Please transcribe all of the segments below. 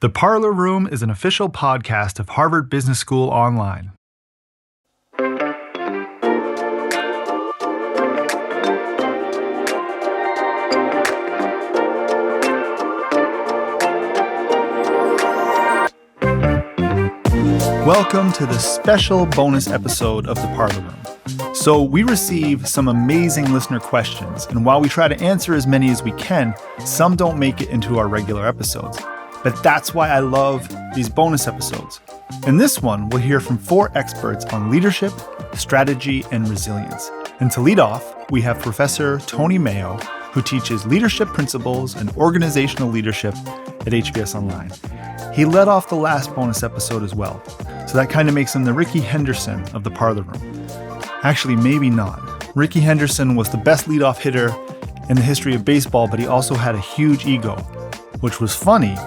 The Parlor Room is an official podcast of Harvard Business School Online. Welcome to the special bonus episode of The Parlor Room. So we receive some amazing listener questions, and while we try to answer as many as we can, some don't make it into our regular episodes. But that's why I love these bonus episodes. In this one, we'll hear from 4 experts on leadership, strategy, and resilience. And to lead off, we have Professor Tony Mayo, who teaches leadership principles and organizational leadership at HBS Online. He led off the last bonus episode as well, so that kind of makes him the Rickey Henderson of the Parlor Room. Actually, maybe not. Rickey Henderson was the best leadoff hitter in the history of baseball, but he also had a huge ego, which was funny.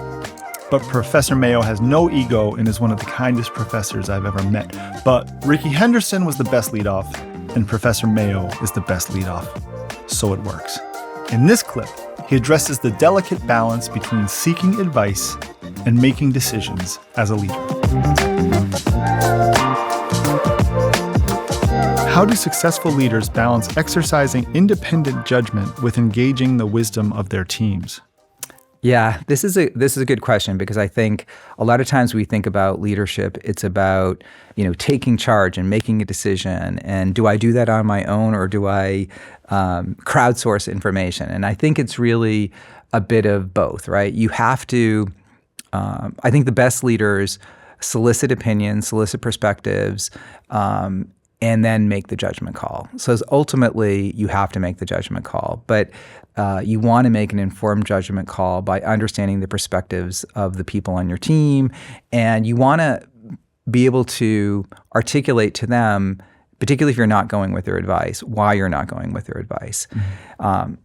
But Professor Mayo has no ego and is one of the kindest professors I've ever met. But Rickey Henderson was the best leadoff, and Professor Mayo is the best leadoff. So it works. In this clip, he addresses the delicate balance between seeking advice and making decisions as a leader. How do successful leaders balance exercising independent judgment with engaging the wisdom of their teams? Yeah, this is a good question, because I think a lot of times we think about leadership, it's about, taking charge and making a decision. And do I do that on my own, or do I crowdsource information? And I think it's really a bit of both, right? You have to, I think the best leaders solicit opinions, solicit perspectives, and then make the judgment call. So ultimately, you have to make the judgment call. But you want to make an informed judgment call by understanding the perspectives of the people on your team. And you want to be able to articulate to them, particularly if you're not going with their advice, why you're not going with their advice. Mm-hmm.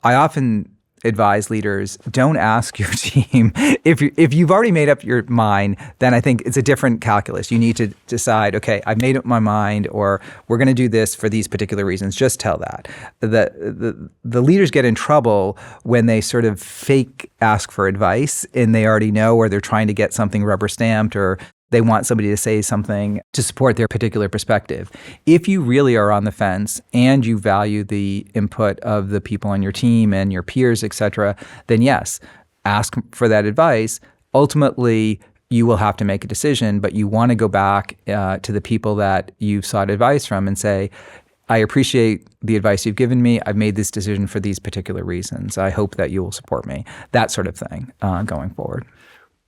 I often advise leaders, don't ask your team. If you've already made up your mind, then I think it's a different calculus. You need to decide, okay, I've made up my mind, or we're going to do this for these particular reasons. Just tell that. The leaders get in trouble when they sort of fake ask for advice and they already know, or they're trying to get something rubber stamped, or they want somebody to say something to support their particular perspective. If you really are on the fence and you value the input of the people on your team and your peers, et cetera, then yes, ask for that advice. Ultimately, you will have to make a decision, but you want to go back to the people that you've sought advice from and say, I appreciate the advice you've given me. I've made this decision for these particular reasons. I hope that you will support me. That sort of thing going forward.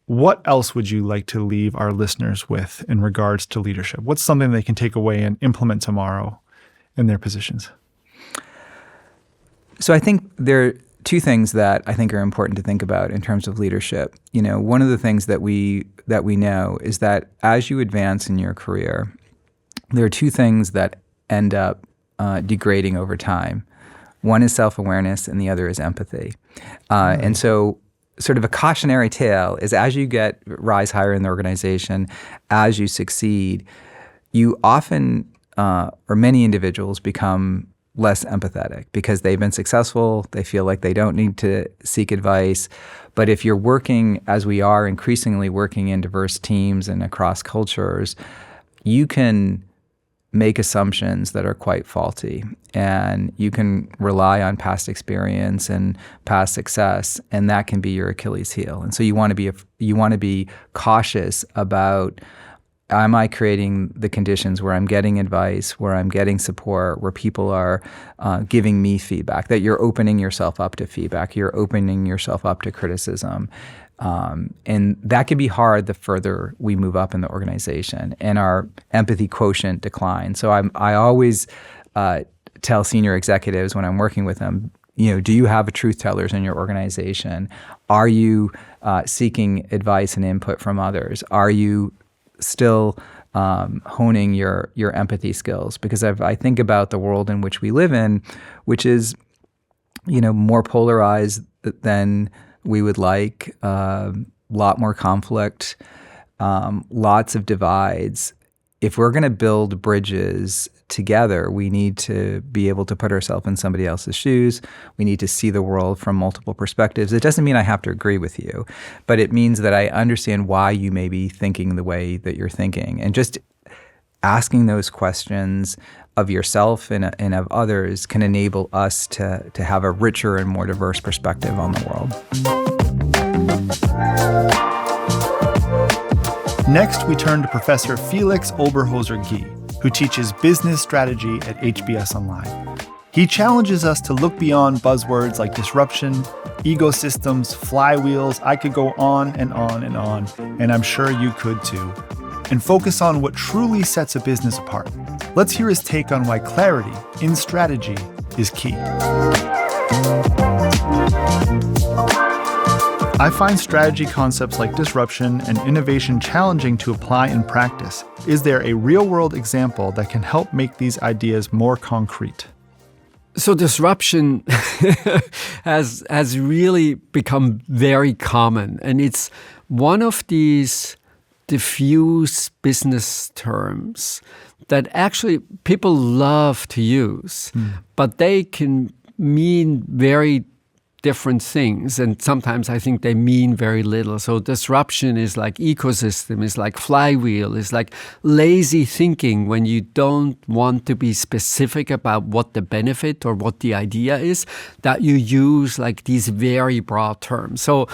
What else would you like to leave our listeners with in regards to leadership? What's something they can take away and implement tomorrow in their positions? So I think there are 2 things that I think are important to think about in terms of leadership. One of the things that we know is that as you advance in your career, there are 2 things that end up degrading over time. One is self-awareness and the other is empathy. And so sort of a cautionary tale is, as you rise higher in the organization, as you succeed, you often, or many individuals, become less empathetic because they've been successful. They feel like they don't need to seek advice. But if you're working, as we are increasingly working in diverse teams and across cultures, you can make assumptions that are quite faulty, and you can rely on past experience and past success, and that can be your Achilles heel. And so you want to be cautious about, am I creating the conditions where I'm getting advice, where I'm getting support, where people are giving me feedback, that you're opening yourself up to feedback, you're opening yourself up to criticism. And that can be hard the further we move up in the organization and our empathy quotient declines. So I always tell senior executives when I'm working with them, do you have a truth tellers in your organization? Are you seeking advice and input from others? Are you still honing your empathy skills? Because I think about the world in which we live in, which is, more polarized than we would like, lot more conflict, lots of divides. if we're going to build bridges together, we need to be able to put ourselves in somebody else's shoes. We need to see the world from multiple perspectives. It doesn't mean I have to agree with you, but it means that I understand why you may be thinking the way that you're thinking. And just asking those questions of yourself and of others can enable us to have a richer and more diverse perspective on the world. Next, we turn to Professor Felix Oberholzer-Gee, who teaches business strategy at HBS Online. He challenges us to look beyond buzzwords like disruption, ecosystems, flywheels. I could go on and on and on, and I'm sure you could too, and focus on what truly sets a business apart. Let's hear his take on why clarity in strategy is key. I find strategy concepts like disruption and innovation challenging to apply in practice. Is there a real-world example that can help make these ideas more concrete? So disruption has really become very common, and it's one of these diffuse business terms that actually people love to use, but they can mean very different things, and sometimes I think they mean very little. So disruption is like ecosystem, is like flywheel, is like lazy thinking when you don't want to be specific about what the benefit or what the idea is, that you use like these very broad terms. So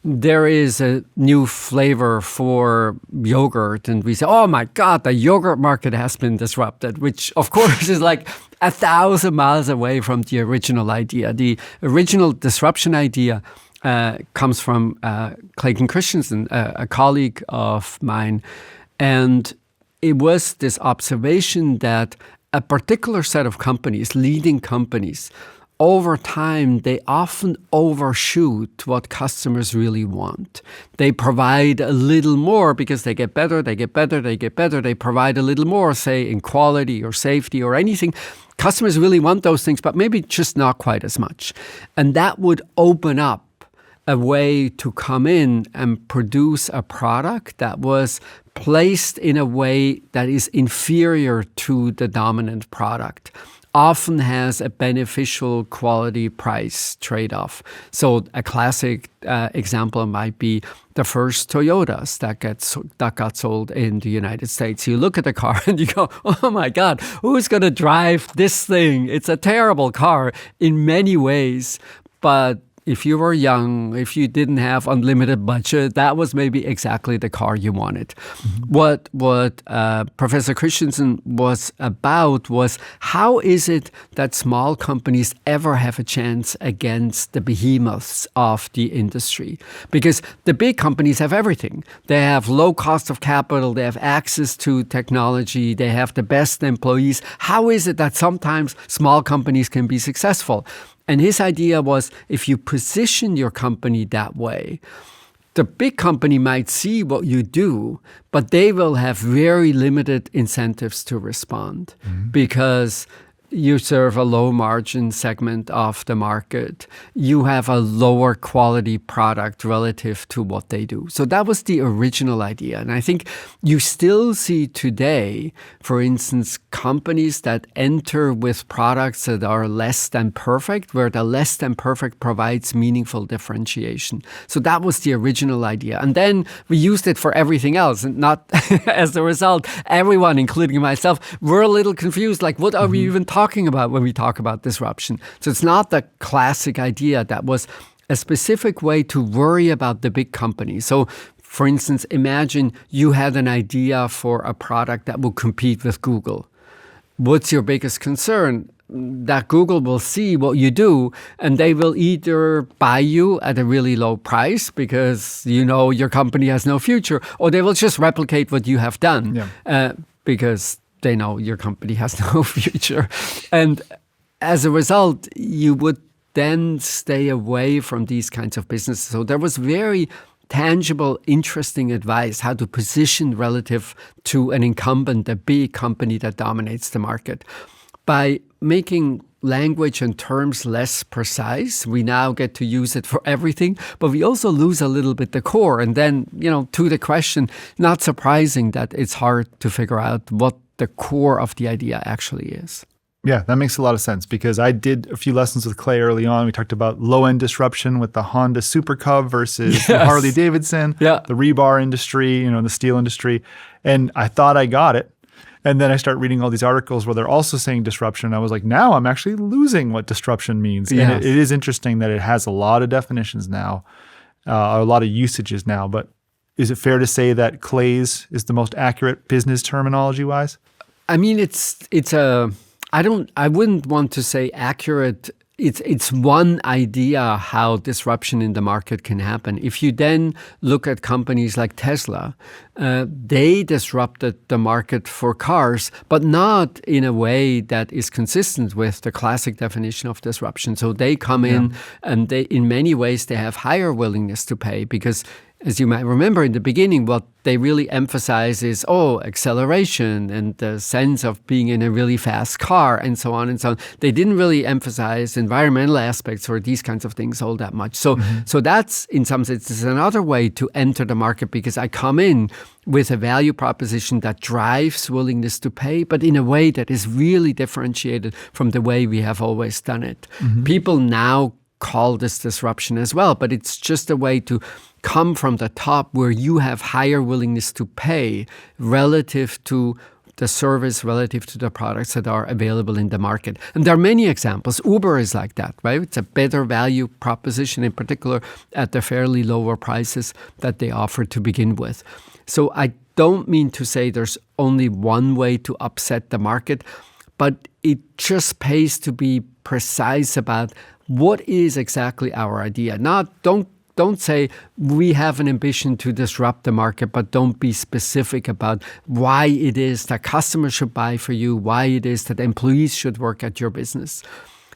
there is a new flavor for yogurt, and we say, oh my God, the yogurt market has been disrupted, which of course is like 1,000 miles away from the original idea. The original disruption idea comes from Clayton Christensen, a colleague of mine, and it was this observation that a particular set of companies, leading companies, over time, they often overshoot what customers really want. They provide a little more because they get better, they get better, they get better. They provide a little more, say, in quality or safety or anything. Customers really want those things, but maybe just not quite as much. And that would open up a way to come in and produce a product that was placed in a way that is inferior to the dominant product. Often has a beneficial quality-price trade-off. So a classic example might be the first Toyotas that got sold in the United States. You look at the car and you go, oh my God, who's going to drive this thing? It's a terrible car in many ways, but if you were young, if you didn't have unlimited budget, that was maybe exactly the car you wanted. Mm-hmm. What Professor Christensen was about was, how is it that small companies ever have a chance against the behemoths of the industry? Because the big companies have everything. They have low cost of capital, they have access to technology, they have the best employees. How is it that sometimes small companies can be successful? And his idea was, if you position your company that way, the big company might see what you do, but they will have very limited incentives to respond because you serve a low margin segment of the market. You have a lower quality product relative to what they do. So that was the original idea. And I think you still see today, for instance, companies that enter with products that are less than perfect, where the less than perfect provides meaningful differentiation. So that was the original idea. And then we used it for everything else. And not as a result, everyone, including myself, were a little confused. Like, what are we even talking about when we talk about disruption? So it's not the classic idea that was a specific way to worry about the big company. So for instance, imagine you had an idea for a product that will compete with Google. What's your biggest concern? That Google will see what you do and they will either buy you at a really low price because you know your company has no future, or they will just replicate what you have done because they know your company has no future. And as a result, you would then stay away from these kinds of businesses. So there was very tangible, interesting advice how to position relative to an incumbent, a big company that dominates the market. By making language and terms less precise. We now get to use it for everything, but we also lose a little bit the core. And then, to the question, not surprising that it's hard to figure out what the core of the idea actually is. Yeah, that makes a lot of sense because I did a few lessons with Clay early on. We talked about low-end disruption with the Honda Super Cub versus the Harley Davidson, the rebar industry, the steel industry. And I thought I got it. And then I start reading all these articles where they're also saying disruption. I was like, now I'm actually losing what disruption means. Yes. And it is interesting that it has a lot of definitions now, a lot of usages now. But is it fair to say that Clay's is the most accurate business terminology-wise? I mean, I wouldn't want to say accurate. It's one idea how disruption in the market can happen. If you then look at companies like Tesla, they disrupted the market for cars, but not in a way that is consistent with the classic definition of disruption. So they come in and in many ways they have higher willingness to pay because, as you might remember in the beginning, what they really emphasize is, acceleration and the sense of being in a really fast car and so on and so on. They didn't really emphasize environmental aspects or these kinds of things all that much. So that's, in some sense, another way to enter the market because I come in with a value proposition that drives willingness to pay, but in a way that is really differentiated from the way we have always done it. People now call this disruption as well, but it's just a way to come from the top where you have higher willingness to pay relative to the service, relative to the products that are available in the market. And there are many examples. Uber is like that, right? It's a better value proposition, in particular at the fairly lower prices that they offer to begin with. So I don't mean to say there's only one way to upset the market, but it just pays to be precise about what is exactly our idea. Don't say we have an ambition to disrupt the market, but don't be specific about why it is that customers should buy for you, why it is that employees should work at your business.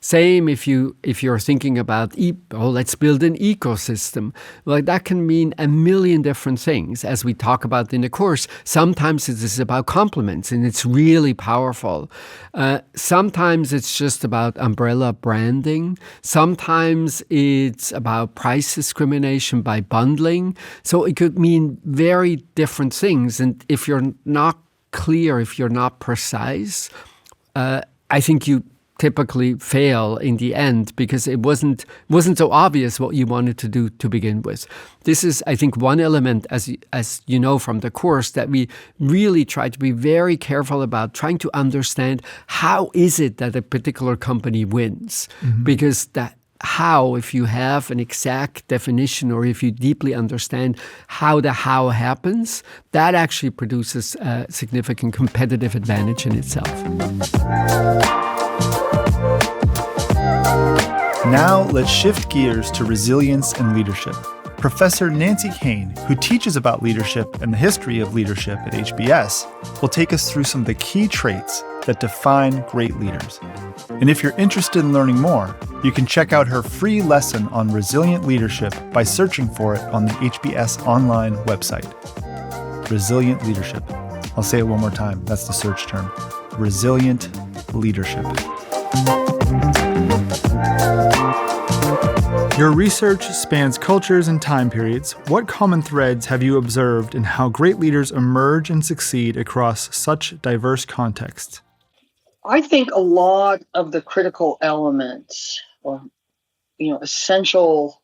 Same if you're thinking about, let's build an ecosystem. Like that can mean a million different things. As we talk about in the course, sometimes it is about compliments and it's really powerful. Sometimes it's just about umbrella branding. Sometimes it's about price discrimination by bundling. So it could mean very different things. And if you're not clear, if you're not precise, I think you typically fail in the end because it wasn't so obvious what you wanted to do to begin with. This is, I think, one element, as you know from the course, that we really try to be very careful about trying to understand how is it that a particular company wins. Because how, if you have an exact definition or if you deeply understand how the how happens, that actually produces a significant competitive advantage in itself. Now let's shift gears to resilience and leadership. Professor Nancy Koehn, who teaches about leadership and the history of leadership at HBS, will take us through some of the key traits that define great leaders. And if you're interested in learning more, you can check out her free lesson on resilient leadership by searching for it on the HBS online website. Resilient leadership. I'll say it one more time. That's the search term. Resilient leadership. Your research spans cultures and time periods. What common threads have you observed in how great leaders emerge and succeed across such diverse contexts? I think a lot of the critical elements or essential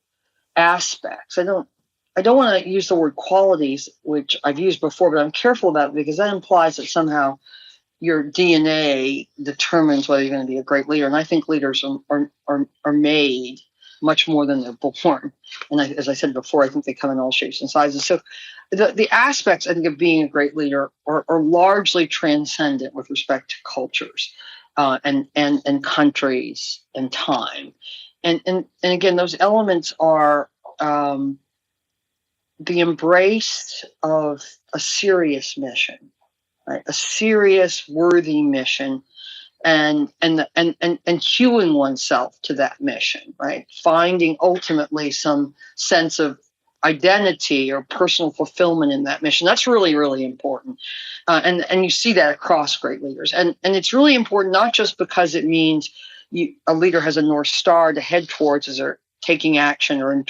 aspects. I don't want to use the word qualities, which I've used before, but I'm careful about it because that implies that somehow your DNA determines whether you're going to be a great leader. And I think leaders are made much more than they're born. And as I said before, I think they come in all shapes and sizes. So the aspects, I think, of being a great leader are largely transcendent with respect to cultures and countries and time. And again, those elements are the embrace of a serious mission, right? A serious, worthy mission, and hewing oneself to that mission, right? Finding ultimately some sense of identity or personal fulfillment in that mission. That's really, really important. And you see that across great leaders. And it's really important, not just because it means a leader has a North Star to head towards as they're taking action or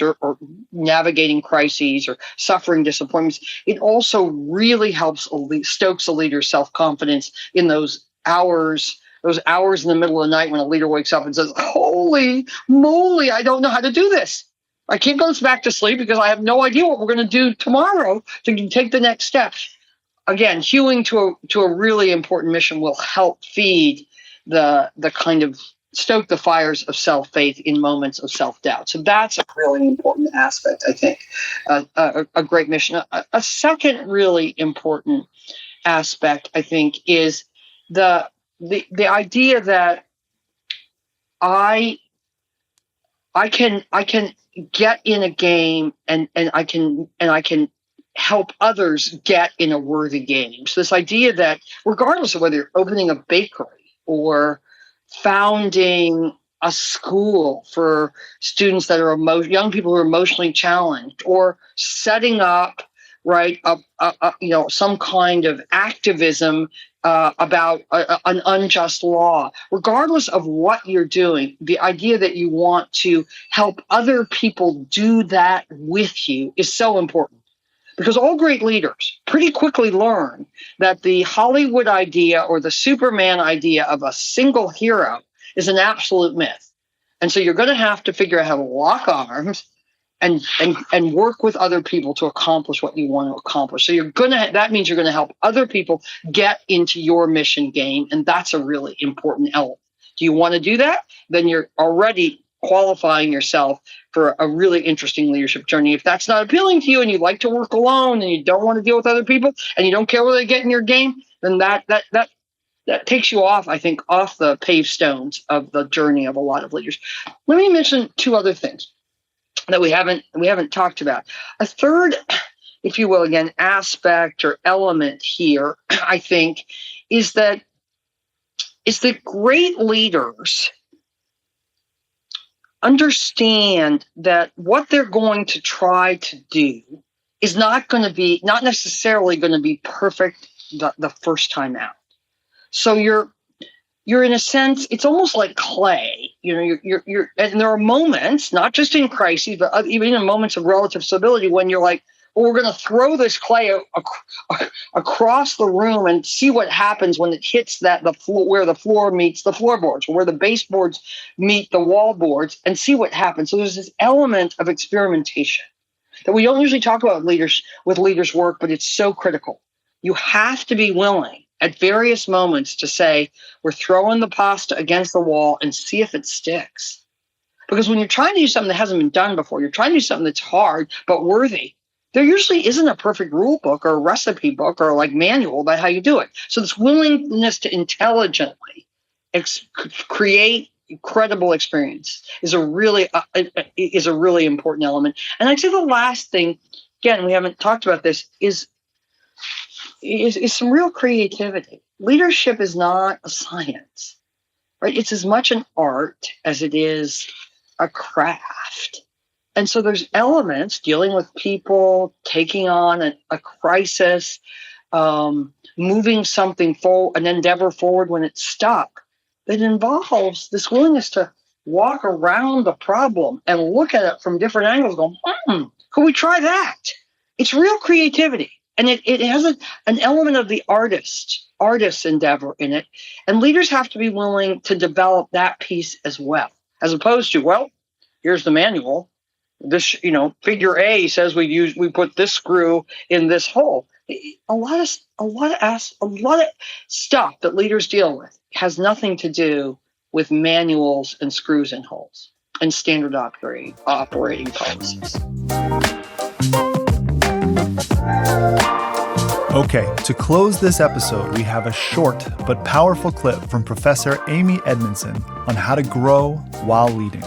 navigating crises or suffering disappointments. It also really helps stokes a leader's self-confidence in those hours in the middle of the night when a leader wakes up and says, holy moly, I don't know how to do this. I can't go back to sleep because I have no idea what we're going to do tomorrow to take the next step. Again, hewing to a really important mission will help feed the kind of stoke the fires of self-faith in moments of self-doubt. So that's a really important aspect, I think, a great mission. A second really important aspect, I think, is the idea that I can get in a game and I can help others get in a worthy game. So this idea that regardless of whether you're opening a bakery or founding a school for students that are young people who are emotionally challenged, or setting up some kind of activism about an unjust law. Regardless of what you're doing, the idea that you want to help other people do that with you is so important. Because all great leaders pretty quickly learn that the Hollywood idea or the Superman idea of a single hero is an absolute myth. And so you're going to have to figure out how to lock arms and work with other people to accomplish what you want to accomplish. So that means you're going to help other people get into your mission game, and that's a really important element. Do you want to do that? Then you're already qualifying yourself for a really interesting leadership journey. If that's not appealing to you and you like to work alone and you don't want to deal with other people and you don't care whether they get in your game, then that takes you off, I think, off the paved stones of the journey of a lot of leaders. Let me mention two other things that we haven't talked about. A third, if you will, again, aspect or element here, I think, is that great leaders understand that what they're going to try to do is not necessarily going to be perfect the first time out. So you're in a sense, it's almost like clay. You're and there are moments, not just in crises, but even in moments of relative stability, when you're like, well, we're going to throw this clay across the room and see what happens when it hits the floor, where the floor meets the floorboards, or where the baseboards meet the wall boards, and see what happens. So there's this element of experimentation that we don't usually talk about with leaders' work, but it's so critical. You have to be willing at various moments to say, we're throwing the pasta against the wall and see if it sticks. Because when you're trying to do something that hasn't been done before, you're trying to do something that's hard but worthy, there usually isn't a perfect rule book or a recipe book or manual about how you do it. So this willingness to intelligently create credible experience is a really important element. And I'd say the last thing, again, we haven't talked about this, is some real creativity. Leadership is not a science, right? It's as much an art as it is a craft. And so there's elements dealing with people, taking on a crisis, moving something forward, an endeavor forward when it's stuck, that involves this willingness to walk around the problem and look at it from different angles, going, could we try that? It's real creativity. And it has an element of the artist's endeavor in it. And leaders have to be willing to develop that piece as well, as opposed to, well, here's the manual. This, figure A says we put this screw in this hole. A lot of stuff that leaders deal with has nothing to do with manuals and screws and holes and standard operating policies. Okay, to close this episode, we have a short but powerful clip from Professor Amy Edmondson on how to grow while leading.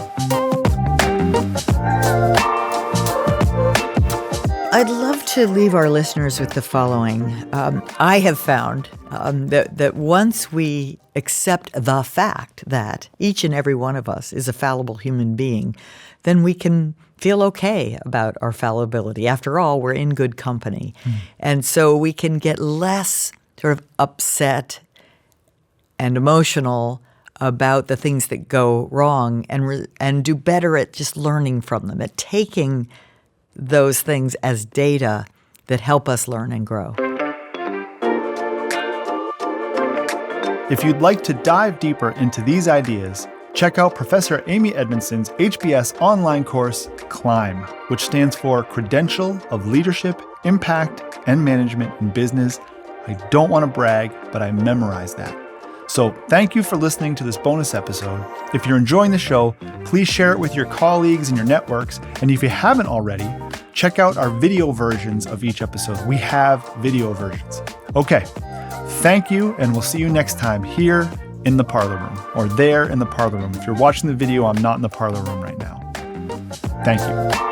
I'd love to leave our listeners with the following. I have found that once we accept the fact that each and every one of us is a fallible human being, then we can feel okay about our fallibility. After all, we're in good company. And so we can get less sort of upset and emotional about the things that go wrong and do better at just learning from them, at taking those things as data that help us learn and grow. If you'd like to dive deeper into these ideas, check out Professor Amy Edmondson's HBS online course, CLIMB, which stands for Credential of Leadership, Impact, and Management in Business. I don't want to brag, but I memorized that. So thank you for listening to this bonus episode. If you're enjoying the show, please share it with your colleagues and your networks. And if you haven't already, check out our video versions of each episode. We have video versions. Okay, thank you, and we'll see you next time here in the parlor room, or there in the parlor room. If you're watching the video, I'm not in the parlor room right now. Thank you.